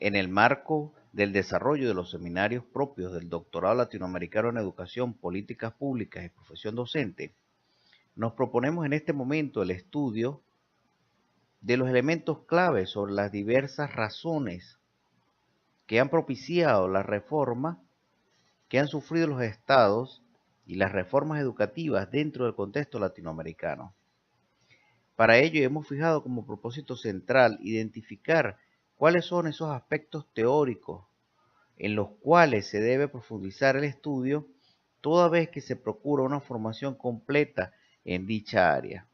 En el marco del desarrollo de los seminarios propios del Doctorado Latinoamericano en Educación, Políticas Públicas y Profesión Docente, nos proponemos en este momento el estudio de los elementos clave sobre las diversas razones que han propiciado la reforma que han sufrido los estados y las reformas educativas dentro del contexto latinoamericano. Para ello hemos fijado como propósito central identificar cuáles son esos aspectos teóricos en los cuales se debe profundizar el estudio toda vez que se procura una formación completa en dicha área.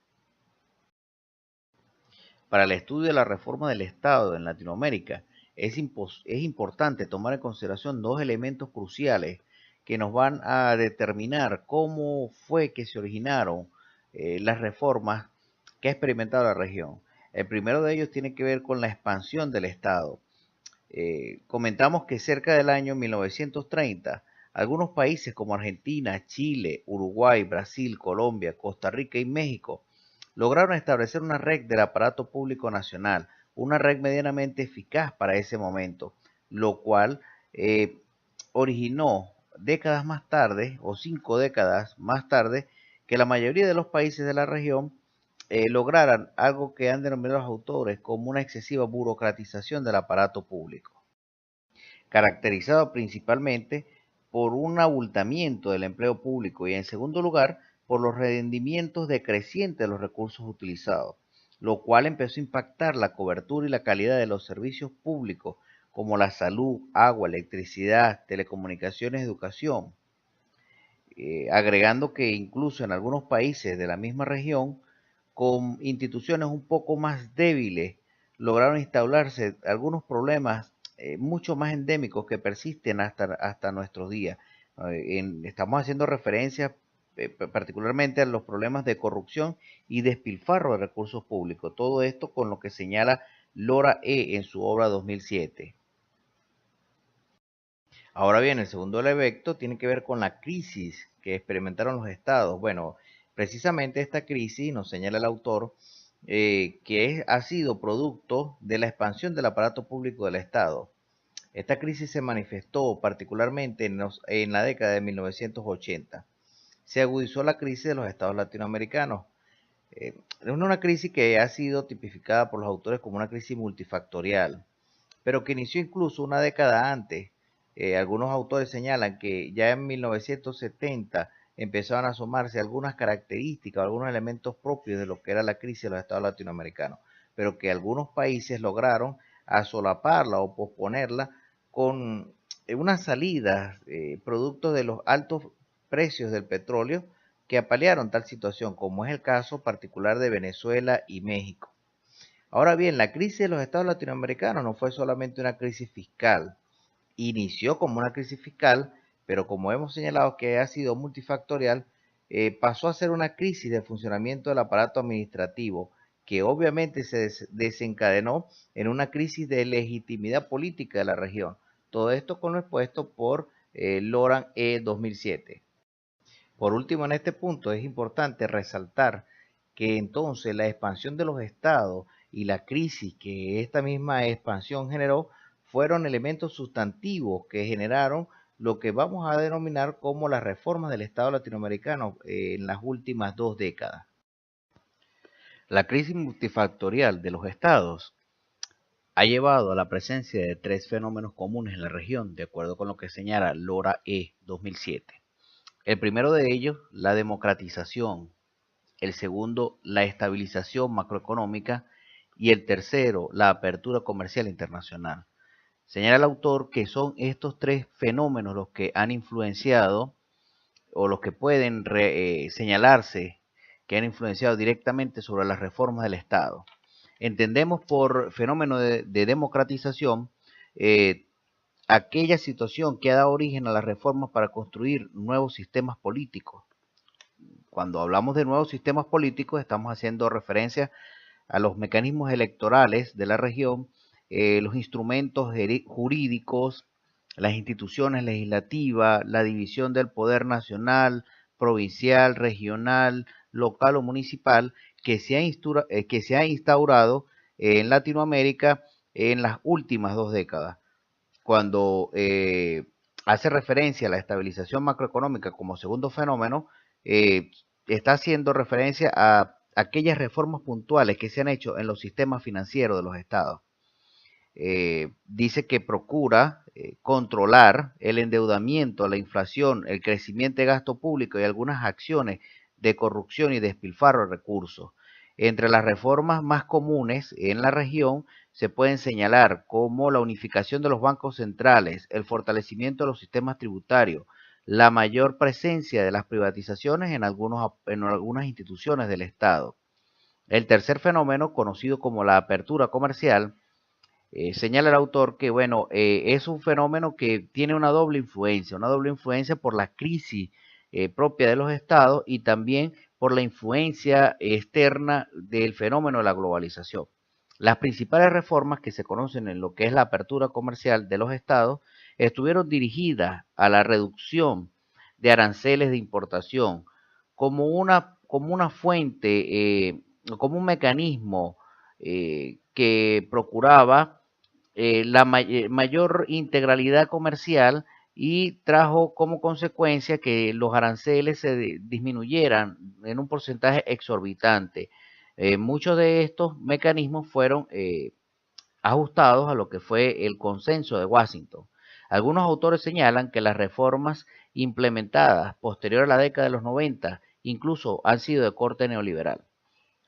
Para el estudio de la reforma del Estado en Latinoamérica es importante tomar en consideración dos elementos cruciales que nos van a determinar cómo fue que se originaron las reformas que ha experimentado la región. El primero de ellos tiene que ver con la expansión del Estado. Comentamos que cerca del año 1930, algunos países como Argentina, Chile, Uruguay, Brasil, Colombia, Costa Rica y México lograron establecer una red del aparato público nacional, una red medianamente eficaz para ese momento, lo cual originó décadas más tarde, o 5 décadas más tarde, que la mayoría de los países de la región lograran algo que han denominado los autores como una excesiva burocratización del aparato público, caracterizado principalmente por un abultamiento del empleo público y, en segundo lugar, por los rendimientos decrecientes de los recursos utilizados, lo cual empezó a impactar la cobertura y la calidad de los servicios públicos como la salud, agua, electricidad, telecomunicaciones, educación, agregando que incluso en algunos países de la misma región, con instituciones un poco más débiles, lograron instaurarse algunos problemas mucho más endémicos que persisten hasta nuestros días. Estamos haciendo referencia particularmente a los problemas de corrupción y despilfarro de recursos públicos. Todo esto con lo que señala Lora E. en su obra 2007. Ahora bien, el segundo elemento tiene que ver con la crisis que experimentaron los estados. Bueno, precisamente esta crisis, nos señala el autor, ha sido producto de la expansión del aparato público del Estado. Esta crisis se manifestó particularmente en la década de 1980. Se agudizó la crisis de los estados latinoamericanos. Es una crisis que ha sido tipificada por los autores como una crisis multifactorial, pero que inició incluso una década antes. Algunos autores señalan que ya en 1970 empezaron a asomarse algunas características, algunos elementos propios de lo que era la crisis de los estados latinoamericanos, pero que algunos países lograron solaparla o posponerla con unas salidas producto de los altos precios del petróleo que apalearon tal situación, como es el caso particular de Venezuela y México. Ahora bien, la crisis de los estados latinoamericanos no fue solamente una crisis fiscal. Inició como una crisis fiscal, pero como hemos señalado que ha sido multifactorial, pasó a ser una crisis de funcionamiento del aparato administrativo, que obviamente se desencadenó en una crisis de legitimidad política de la región. Todo esto con lo expuesto por Loran E. 2007. Por último, en este punto es importante resaltar que entonces la expansión de los estados y la crisis que esta misma expansión generó fueron elementos sustantivos que generaron lo que vamos a denominar como las reformas del Estado latinoamericano en las últimas 2 décadas. La crisis multifactorial de los estados ha llevado a la presencia de 3 fenómenos comunes en la región, de acuerdo con lo que señala Lora E. 2007. El primero de ellos, la democratización. El segundo, la estabilización macroeconómica. Y el tercero, la apertura comercial internacional. Señala el autor que son estos 3 fenómenos los que han influenciado o los que pueden señalarse que han influenciado directamente sobre las reformas del Estado. Entendemos por fenómeno de democratización aquella situación que ha dado origen a las reformas para construir nuevos sistemas políticos. Cuando hablamos de nuevos sistemas políticos estamos haciendo referencia a los mecanismos electorales de la región, los instrumentos jurídicos, las instituciones legislativas, la división del poder nacional, provincial, regional, local o municipal que se ha instaurado en Latinoamérica en las últimas 2 décadas. cuando hace referencia a la estabilización macroeconómica como segundo fenómeno, está haciendo referencia a aquellas reformas puntuales que se han hecho en los sistemas financieros de los estados. Dice que procura controlar el endeudamiento, la inflación, el crecimiento de gasto público y algunas acciones de corrupción y despilfarro de recursos. Entre las reformas más comunes en la región se pueden señalar como la unificación de los bancos centrales, el fortalecimiento de los sistemas tributarios, la mayor presencia de las privatizaciones en algunas instituciones del Estado. El tercer fenómeno, conocido como la apertura comercial, señala el autor que, bueno, es un fenómeno que tiene una doble influencia por la crisis propia de los estados y también por la influencia externa del fenómeno de la globalización. Las principales reformas que se conocen en lo que es la apertura comercial de los estados estuvieron dirigidas a la reducción de aranceles de importación como una fuente, como un mecanismo que procuraba la mayor integralidad comercial y trajo como consecuencia que los aranceles se disminuyeran en un porcentaje exorbitante. Muchos de estos mecanismos fueron ajustados a lo que fue el consenso de Washington. Algunos autores señalan que las reformas implementadas posterior a la década de los 90 incluso han sido de corte neoliberal,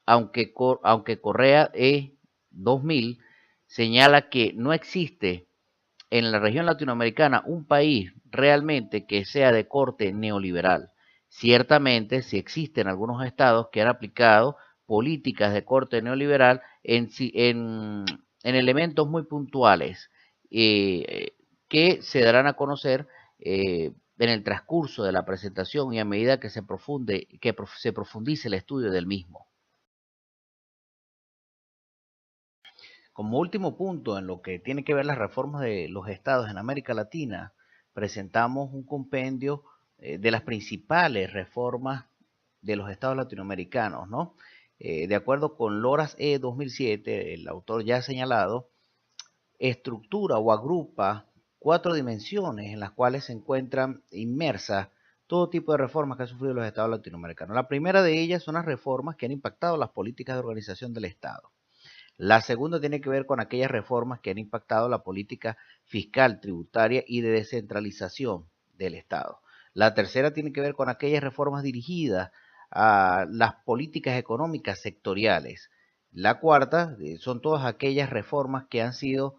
aunque Correa E. 2000 señala que no existe en la región latinoamericana un país realmente que sea de corte neoliberal. Ciertamente, sí existen algunos estados que han aplicado políticas de corte neoliberal en elementos muy puntuales que se darán a conocer en el transcurso de la presentación y a medida que se profundice el estudio del mismo. Como último punto, en lo que tiene que ver las reformas de los estados en América Latina, presentamos un compendio de las principales reformas de los estados latinoamericanos, ¿no? De acuerdo con Loras E. 2007, el autor ya ha señalado, estructura o agrupa cuatro dimensiones en las cuales se encuentran inmersas todo tipo de reformas que han sufrido los estados latinoamericanos. La primera de ellas son las reformas que han impactado las políticas de organización del Estado. La segunda tiene que ver con aquellas reformas que han impactado la política fiscal, tributaria y de descentralización del Estado. La tercera tiene que ver con aquellas reformas dirigidas a las políticas económicas sectoriales. La cuarta son todas aquellas reformas que han sido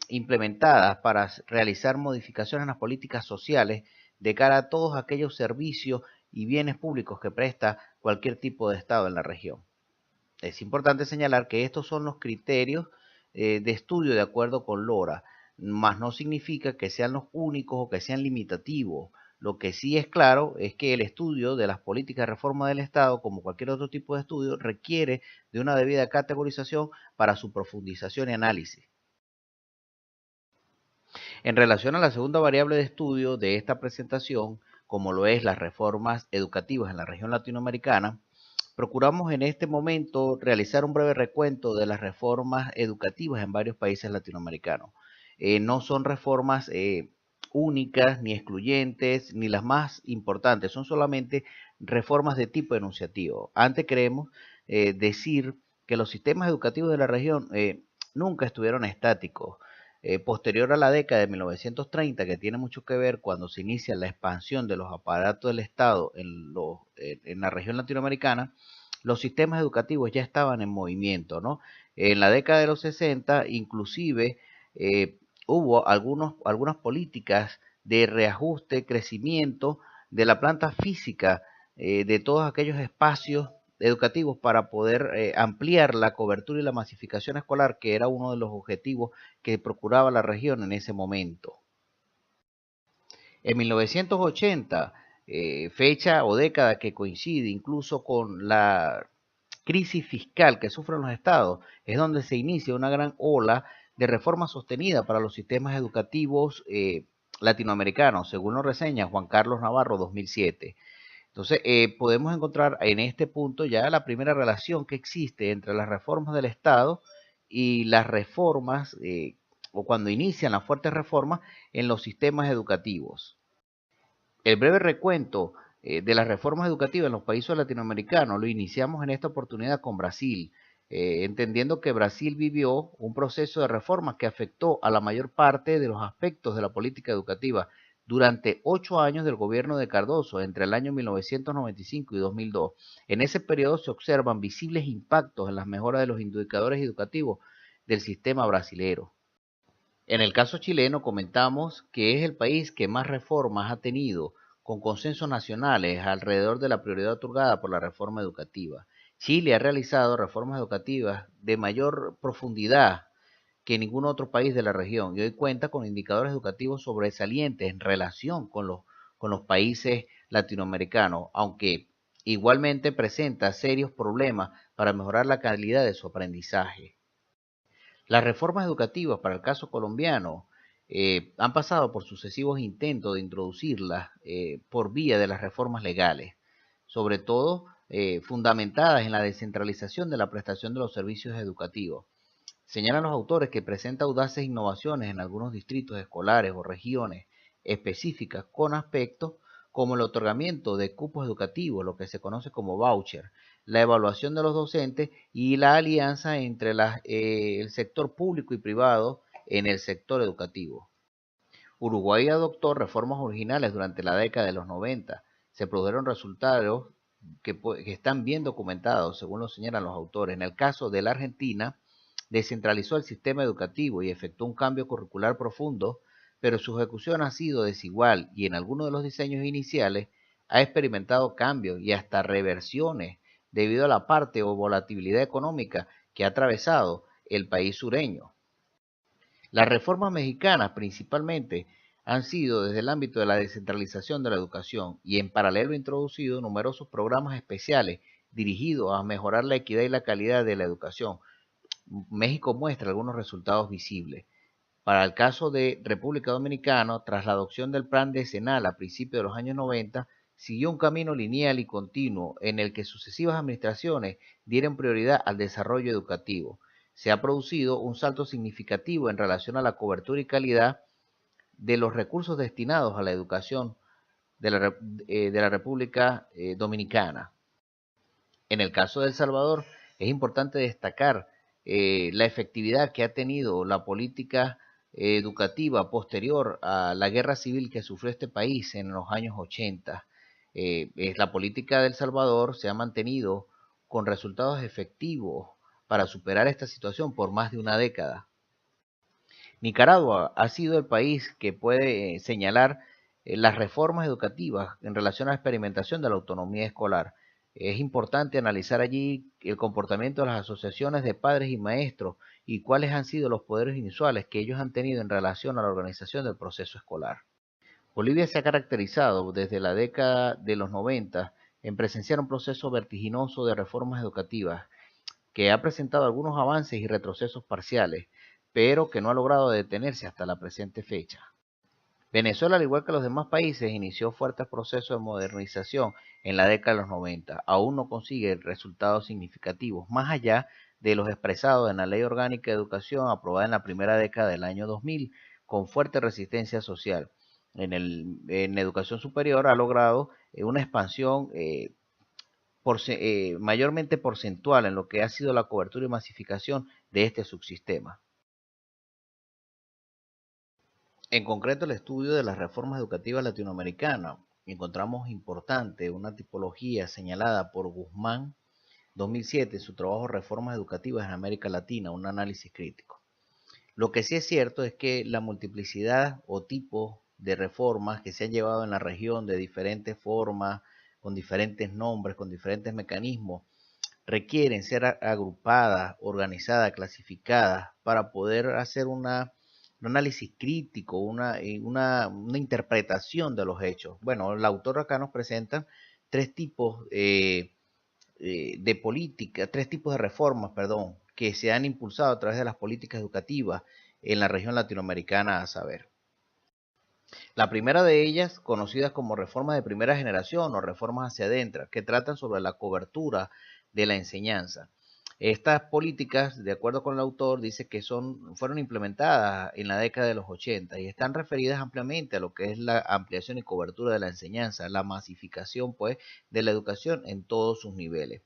implementadas para realizar modificaciones en las políticas sociales de cara a todos aquellos servicios y bienes públicos que presta cualquier tipo de Estado en la región. Es importante señalar que estos son los criterios de estudio de acuerdo con Lora, mas no significa que sean los únicos o que sean limitativos. Lo que sí es claro es que el estudio de las políticas de reforma del Estado, como cualquier otro tipo de estudio, requiere de una debida categorización para su profundización y análisis. En relación a la segunda variable de estudio de esta presentación, como lo es las reformas educativas en la región latinoamericana, procuramos en este momento realizar un breve recuento de las reformas educativas en varios países latinoamericanos. No son reformas únicas, ni excluyentes, ni las más importantes, son solamente reformas de tipo enunciativo. Antes queremos decir que los sistemas educativos de la región nunca estuvieron estáticos. Posterior a la década de 1930, que tiene mucho que ver cuando se inicia la expansión de los aparatos del Estado en la región latinoamericana, los sistemas educativos ya estaban en movimiento, ¿no? En la década de los 60, inclusive, hubo algunas políticas de reajuste, crecimiento de la planta física de todos aquellos espacios educativos para poder ampliar la cobertura y la masificación escolar, que era uno de los objetivos que procuraba la región en ese momento. En 1980, fecha o década que coincide incluso con la crisis fiscal que sufren los estados, es donde se inicia una gran ola de reforma sostenida para los sistemas educativos latinoamericanos, según lo reseña Juan Carlos Navarro 2007. Entonces, podemos encontrar en este punto ya la primera relación que existe entre las reformas del Estado y las reformas o cuando inician las fuertes reformas en los sistemas educativos. El breve recuento de las reformas educativas en los países latinoamericanos lo iniciamos en esta oportunidad con Brasil, entendiendo que Brasil vivió un proceso de reformas que afectó a la mayor parte de los aspectos de la política educativa durante 8 años del gobierno de Cardoso, entre el año 1995 y 2002. En ese periodo se observan visibles impactos en las mejoras de los indicadores educativos del sistema brasilero. En el caso chileno comentamos que es el país que más reformas ha tenido con consensos nacionales alrededor de la prioridad otorgada por la reforma educativa. Chile ha realizado reformas educativas de mayor profundidad que ningún otro país de la región y hoy cuenta con indicadores educativos sobresalientes en relación con los países latinoamericanos, aunque igualmente presenta serios problemas para mejorar la calidad de su aprendizaje. Las reformas educativas para el caso colombiano han pasado por sucesivos intentos de introducirlas por vía de las reformas legales, sobre todo fundamentadas en la descentralización de la prestación de los servicios educativos. Señalan los autores que presenta audaces innovaciones en algunos distritos escolares o regiones específicas con aspectos como el otorgamiento de cupos educativos, lo que se conoce como voucher, la evaluación de los docentes y la alianza entre el sector público y privado en el sector educativo. Uruguay adoptó reformas originales durante la década de los 90. Se produjeron resultados que están bien documentados, según lo señalan los autores. En el caso de la Argentina, descentralizó el sistema educativo y efectuó un cambio curricular profundo, pero su ejecución ha sido desigual y en algunos de los diseños iniciales ha experimentado cambios y hasta reversiones debido a la parte o volatilidad económica que ha atravesado el país sureño. Las reformas mexicanas principalmente han sido desde el ámbito de la descentralización de la educación y en paralelo introducido numerosos programas especiales dirigidos a mejorar la equidad y la calidad de la educación. México muestra algunos resultados visibles. Para el caso de República Dominicana, tras la adopción del plan decenal a principios de los años 90, siguió un camino lineal y continuo en el que sucesivas administraciones dieron prioridad al desarrollo educativo. Se ha producido un salto significativo en relación a la cobertura y calidad de los recursos destinados a la educación de la República Dominicana. En el caso de El Salvador, es importante destacar la efectividad que ha tenido la política educativa posterior a la guerra civil que sufrió este país en los años 80. La política de El Salvador se ha mantenido con resultados efectivos para superar esta situación por más de una década. Nicaragua ha sido el país que puede señalar las reformas educativas en relación a la experimentación de la autonomía escolar. Es importante analizar allí el comportamiento de las asociaciones de padres y maestros y cuáles han sido los poderes inusuales que ellos han tenido en relación a la organización del proceso escolar. Bolivia se ha caracterizado desde la década de los 90 en presenciar un proceso vertiginoso de reformas educativas que ha presentado algunos avances y retrocesos parciales, pero que no ha logrado detenerse hasta la presente fecha. Venezuela, al igual que los demás países, inició fuertes procesos de modernización en la década de los 90. Aún no consigue resultados significativos, más allá de los expresados en la Ley Orgánica de Educación aprobada en la primera década del año 2000, con fuerte resistencia social. En educación superior ha logrado una expansión mayormente porcentual en lo que ha sido la cobertura y masificación de este subsistema. En concreto, el estudio de las reformas educativas latinoamericanas encontramos importante una tipología señalada por Guzmán 2007 en su trabajo Reformas Educativas en América Latina, un análisis crítico. Lo que sí es cierto es que la multiplicidad o tipos de reformas que se han llevado en la región de diferentes formas, con diferentes nombres, con diferentes mecanismos, requieren ser agrupadas, organizadas, clasificadas para poder hacer un análisis crítico, una interpretación de los hechos. Bueno, el autor acá nos presenta tres tipos de política, tres tipos de reformas, perdón, que se han impulsado a través de las políticas educativas en la región latinoamericana, a saber. La primera de ellas, conocidas como reformas de primera generación o reformas hacia adentro, que tratan sobre la cobertura de la enseñanza. Estas políticas, de acuerdo con el autor, dice que fueron implementadas en la década de los 80 y están referidas ampliamente a lo que es la ampliación y cobertura de la enseñanza, la masificación pues de la educación en todos sus niveles.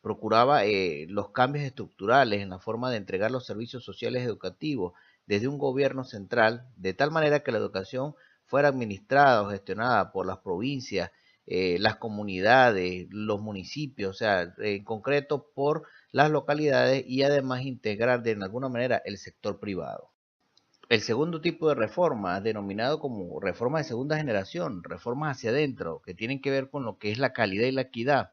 Procuraba los cambios estructurales en la forma de entregar los servicios sociales educativos desde un gobierno central, de tal manera que la educación fuera administrada o gestionada por las provincias, las comunidades, los municipios, o sea, en concreto por las localidades y además integrar de alguna manera el sector privado. El segundo tipo de reforma, denominado como reforma de segunda generación, reformas hacia adentro, que tienen que ver con lo que es la calidad y la equidad.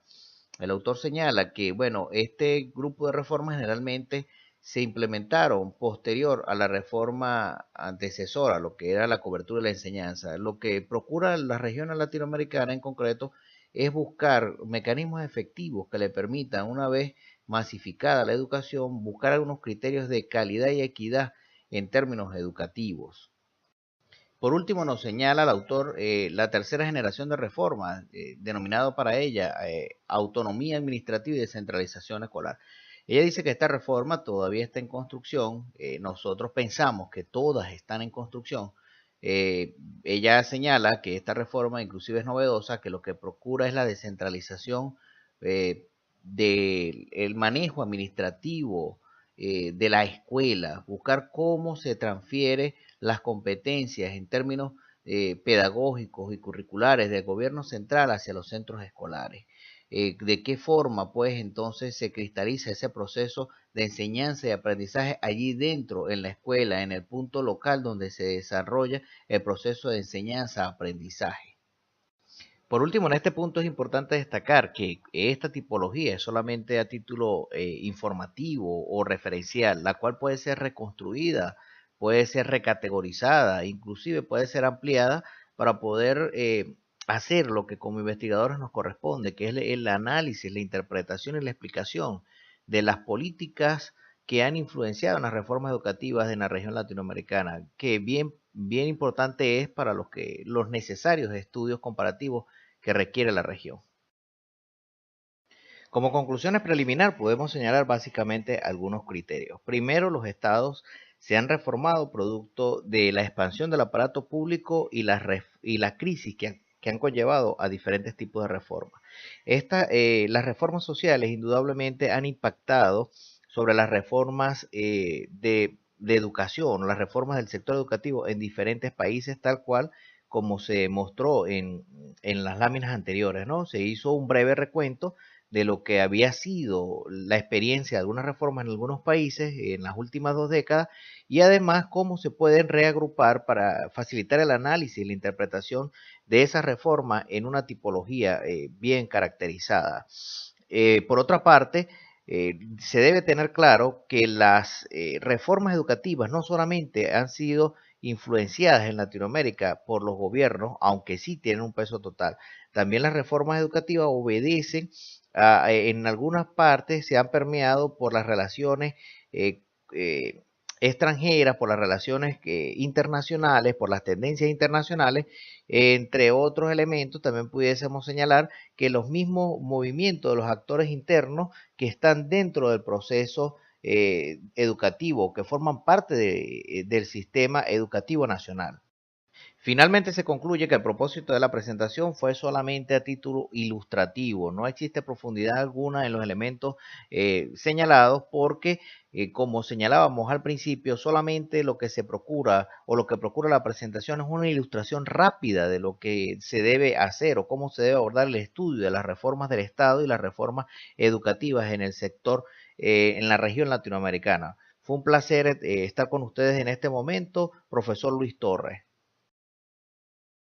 El autor señala que, bueno, este grupo de reformas generalmente se implementaron posterior a la reforma antecesora, lo que era la cobertura de la enseñanza. Lo que procura la región latinoamericana en concreto es buscar mecanismos efectivos que le permitan, una vez masificada la educación, buscar algunos criterios de calidad y equidad en términos educativos. Por último, nos señala el autor la tercera generación de reformas, denominado para ella autonomía administrativa y descentralización escolar. Ella dice que esta reforma todavía está en construcción. Nosotros pensamos que todas están en construcción. Ella señala que esta reforma inclusive es novedosa, que lo que procura es la descentralización del manejo administrativo de la escuela, buscar cómo se transfiere las competencias en términos pedagógicos y curriculares del gobierno central hacia los centros escolares. De qué forma, pues, entonces se cristaliza ese proceso de enseñanza y aprendizaje allí dentro, en la escuela, en el punto local donde se desarrolla el proceso de enseñanza-aprendizaje. Por último, en este punto es importante destacar que esta tipología es solamente a título informativo o referencial, la cual puede ser reconstruida, puede ser recategorizada, inclusive puede ser ampliada para poder hacer lo que como investigadores nos corresponde, que es el análisis, la interpretación y la explicación de las políticas que han influenciado en las reformas educativas en la región latinoamericana, que bien importante es para los necesarios estudios comparativos que requiere la región. Como conclusiones preliminar podemos señalar básicamente algunos criterios. Primero, los estados se han reformado producto de la expansión del aparato público y la crisis que han conllevado a diferentes tipos de reformas. Las reformas sociales indudablemente han impactado sobre las reformas de educación, las reformas del sector educativo en diferentes países, tal cual como se mostró en las láminas anteriores, ¿no? Se hizo un breve recuento de lo que había sido la experiencia de algunas reformas en algunos países en las últimas 2 décadas y además cómo se pueden reagrupar para facilitar el análisis y la interpretación de esa reforma en una tipología bien caracterizada. Por otra parte, se debe tener claro que las reformas educativas no solamente han sido influenciadas en Latinoamérica por los gobiernos, aunque sí tienen un peso total. También las reformas educativas obedecen en algunas partes, se han permeado por las relaciones eh, eh, extranjeras, por las relaciones internacionales, por las tendencias internacionales, entre otros elementos. También pudiésemos señalar que los mismos movimientos de los actores internos que están dentro del proceso educativo, que forman parte del sistema educativo nacional. Finalmente se concluye que el propósito de la presentación fue solamente a título ilustrativo, no existe profundidad alguna en los elementos señalados porque, como señalábamos al principio, solamente lo que se procura o lo que procura la presentación es una ilustración rápida de lo que se debe hacer o cómo se debe abordar el estudio de las reformas del Estado y las reformas educativas en el sector, en la región latinoamericana. Fue un placer estar con ustedes en este momento, profesor Luis Torres.